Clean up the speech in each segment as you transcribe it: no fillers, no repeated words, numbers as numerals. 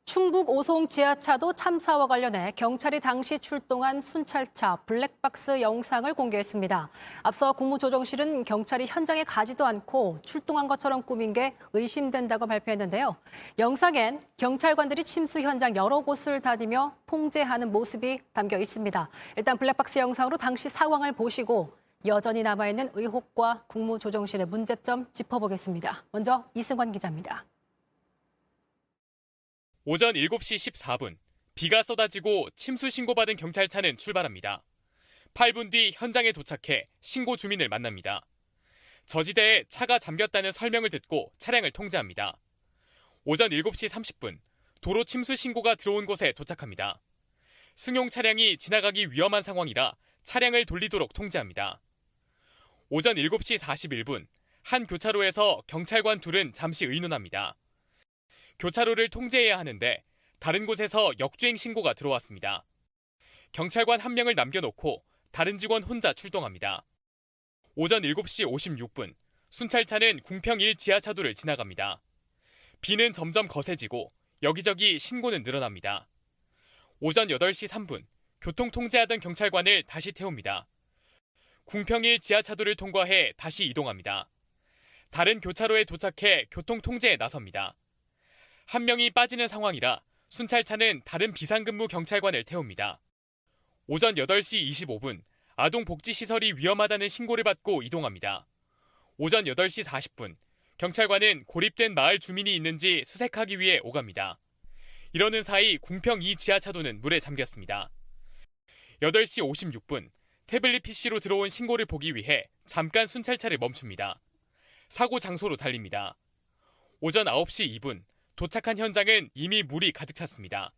충북 오송 지하차도 참사와 관련해 경찰이 당시 출동한 순찰차 블랙박스 영상을 공개했습니다. 앞서 국무조정실은 경찰이 현장에 가지도 않고 출동한 것처럼 꾸민 게 의심된다고 발표했는데요. 영상엔 경찰관들이 침수 현장 여러 곳을 다니며 통제하는 모습이 담겨 있습니다. 일단 블랙박스 영상으로 당시 상황을 보시고 여전히 남아있는 의혹과 국무조정실의 문제점 짚어보겠습니다. 먼저 이승환 기자입니다. 오전 7시 14분, 비가 쏟아지고 침수 신고받은 경찰차는 출발합니다. 8분 뒤 현장에 도착해 신고 주민을 만납니다. 저지대에 차가 잠겼다는 설명을 듣고 차량을 통제합니다. 오전 7시 30분, 도로 침수 신고가 들어온 곳에 도착합니다. 승용 차량이 지나가기 위험한 상황이라 차량을 돌리도록 통제합니다. 오전 7시 41분, 한 교차로에서 경찰관 둘은 잠시 의논합니다. 교차로를 통제해야 하는데 다른 곳에서 역주행 신고가 들어왔습니다. 경찰관 한 명을 남겨놓고 다른 직원 혼자 출동합니다. 오전 7시 56분, 순찰차는 궁평 1 지하차도를 지나갑니다. 비는 점점 거세지고 여기저기 신고는 늘어납니다. 오전 8시 3분, 교통 통제하던 경찰관을 다시 태웁니다. 궁평 1 지하차도를 통과해 다시 이동합니다. 다른 교차로에 도착해 교통 통제에 나섭니다. 한 명이 빠지는 상황이라 순찰차는 다른 비상근무 경찰관을 태웁니다. 오전 8시 25분, 아동복지시설이 위험하다는 신고를 받고 이동합니다. 오전 8시 40분, 경찰관은 고립된 마을 주민이 있는지 수색하기 위해 오갑니다. 이러는 사이 궁평 2 지하차도는 물에 잠겼습니다. 8시 56분, 태블릿 PC로 들어온 신고를 보기 위해 잠깐 순찰차를 멈춥니다. 사고 장소로 달립니다. 오전 9시 2분, 도착한 현장은 이미 물이 가득 찼습니다.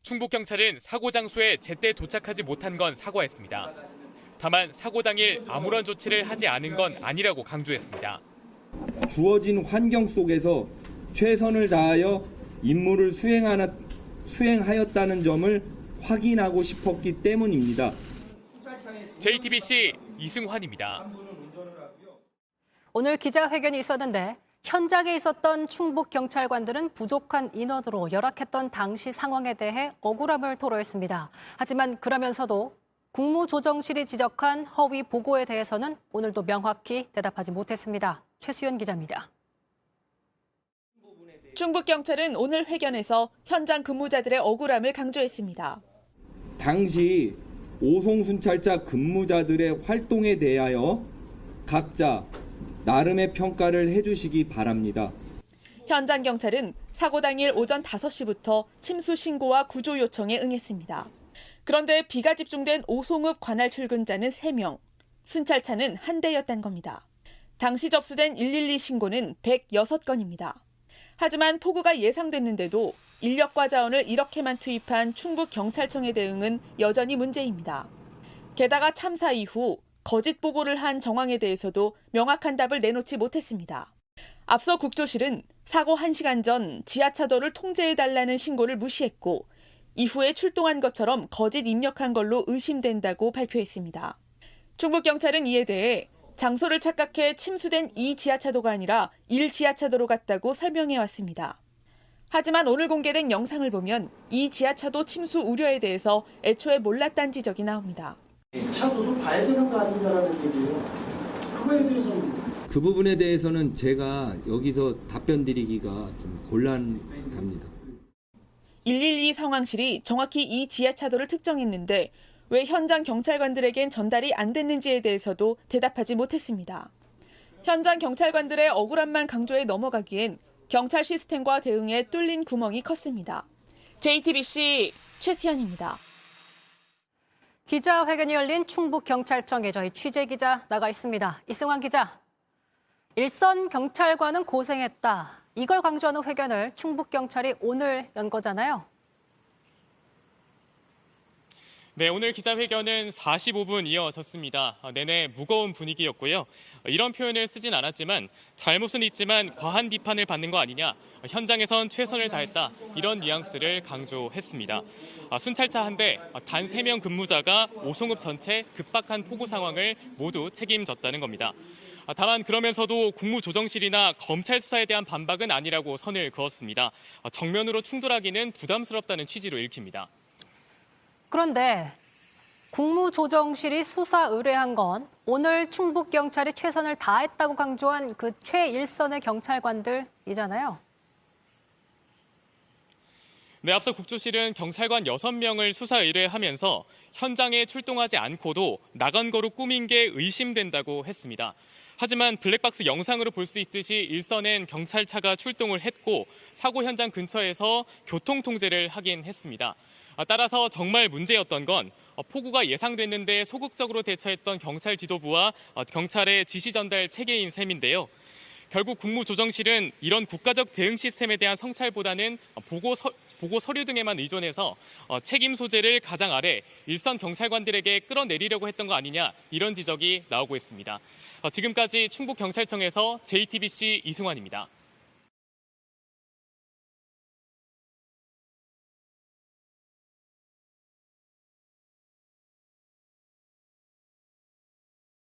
충북경찰은 사고 장소에 제때 도착하지 못한 건 사과했습니다. 다만 사고 당일 아무런 조치를 하지 않은 건 아니라고 강조했습니다. 주어진 환경 속에서 최선을 다하여 임무를 수행하였다는 점을 확인하고 싶었기 때문입니다. JTBC 이승환입니다. 오늘 기자회견이 있었는데 현장에 있었던 충북 경찰관들은 부족한 인원으로 열악했던 당시 상황에 대해 억울함을 토로했습니다. 하지만 그러면서도 국무조정실이 지적한 허위 보고에 대해서는 오늘도 명확히 대답하지 못했습니다. 최수연 기자입니다. 충북경찰은 오늘 회견에서 현장 근무자들의 억울함을 강조했습니다. 당시 오송순찰차 근무자들의 활동에 대하여 각자 나름의 평가를 해주시기 바랍니다. 현장 경찰은 사고 당일 오전 5시부터 침수 신고와 구조 요청에 응했습니다. 그런데 비가 집중된 오송읍 관할 출근자는 3명, 순찰차는 1대였단 겁니다. 당시 접수된 112 신고는 106건입니다. 하지만 폭우가 예상됐는데도 인력과 자원을 이렇게만 투입한 충북경찰청의 대응은 여전히 문제입니다. 게다가 참사 이후 거짓 보고를 한 정황에 대해서도 명확한 답을 내놓지 못했습니다. 앞서 국조실은 사고 1시간 전 지하차도를 통제해달라는 신고를 무시했고 이후에 출동한 것처럼 거짓 입력한 걸로 의심된다고 발표했습니다. 충북경찰은 이에 대해 장소를 착각해 침수된 2 지하차도가 아니라 1 지하차도로 갔다고 설명해왔습니다. 하지만 오늘 공개된 영상을 보면 이 지하차도 침수 우려에 대해서 애초에 몰랐다는 지적이 나옵니다. 차도도 봐야 되는 거 아닌가라는 얘기예요. 그거에 대해서는 그 부분에 대해서는 제가 여기서 답변 드리기가 좀 곤란합니다. 112 상황실이 정확히 이 지하차도를 특정했는데 왜 현장 경찰관들에겐 전달이 안 됐는지에 대해서도 대답하지 못했습니다. 현장 경찰관들의 억울함만 강조해 넘어가기엔 경찰 시스템과 대응에 뚫린 구멍이 컸습니다. JTBC 최수연입니다. 기자회견이 열린 충북경찰청에 저희 취재기자 나가 있습니다. 이승환 기자. 일선 경찰관은 고생했다. 이걸 강조하는 회견을 충북경찰이 오늘 연 거잖아요. 네, 오늘 기자회견은 45분 이어졌습니다. 내내 무거운 분위기였고요. 이런 표현을 쓰진 않았지만 잘못은 있지만 과한 비판을 받는 거 아니냐, 현장에선 최선을 다했다, 이런 뉘앙스를 강조했습니다. 순찰차 한 대, 단 3명 근무자가 오송읍 전체 급박한 폭우 상황을 모두 책임졌다는 겁니다. 다만 그러면서도 국무조정실이나 검찰 수사에 대한 반박은 아니라고 선을 그었습니다. 정면으로 충돌하기는 부담스럽다는 취지로 읽힙니다. 그런데 국무조정실이 수사 의뢰한 건 오늘 충북경찰이 최선을 다했다고 강조한 그 최일선의 경찰관들이잖아요. 네, 앞서 국조실은 경찰관 6명을 수사 의뢰하면서 현장에 출동하지 않고도 나간 거로 꾸민 게 의심된다고 했습니다. 하지만 블랙박스 영상으로 볼 수 있듯이 일선엔 경찰차가 출동을 했고 사고 현장 근처에서 교통 통제를 하긴 했습니다. 따라서 정말 문제였던 건 폭우가 예상됐는데 소극적으로 대처했던 경찰 지도부와 경찰의 지시 전달 체계인 셈인데요. 결국 국무조정실은 이런 국가적 대응 시스템에 대한 성찰보다는 보고 서류 등에만 의존해서 책임 소재를 가장 아래 일선 경찰관들에게 끌어내리려고 했던 거 아니냐, 이런 지적이 나오고 있습니다. 지금까지 충북경찰청에서 JTBC 이승환입니다.